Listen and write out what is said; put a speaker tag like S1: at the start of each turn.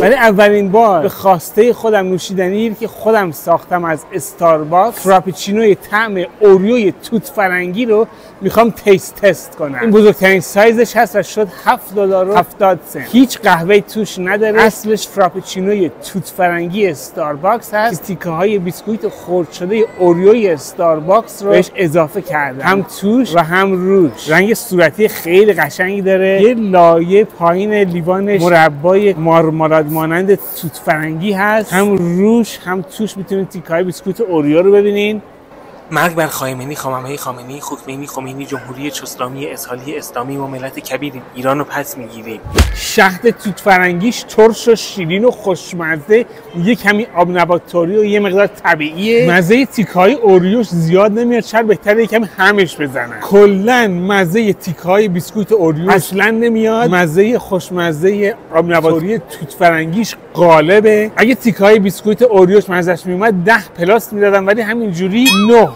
S1: ولی اولین بار به خواسته خودم نوشیدنی که خودم ساختم از استارباکس، فراپچینوی طعم اوریوی توت فرنگی رو میخوام تست کنم. این بزرگترین سایزش هست و شد $7.70. هیچ قهوه توش نداره. اصلش فراپچینوی توت فرنگی استارباکس هست. تیکه های بیسکویت خرد شده اوریوی استارباکس رو بهش اضافه کرده، هم توش و هم روش. رنگ صورتی خیلی قشنگی داره. یه لایه پایین لیوانش مربای مارمالاد مانند توت فرنگی هست. هم روش هم توش میتونید تیکه های بیسکویت اوریو رو ببینین.
S2: مرگ بر خامنه‌ای، خامنه‌ای، خمینی، جمهوری اسلامی، اسحاقی اسلامی و ملت کبیر ایران رو پس میگیریم.
S1: شهد توت فرنگیش ترش و شیرین و خوشمزه، یه کمی آب نباتاری و یه مقدار طبیعیه. مزه تیکای اوریوش زیاد نمیاد، شاید بهتره یکم همش بزنن. کلا مزه تیکای بیسکویت اوریو اصلا نمیاد. مزه خوشمزه آب نباتاری توت فرنگیش غالبه. اگه تیکای بیسکویت اوریوش مزهش میومد 10 پلاس میدادم، ولی همینجوری 9.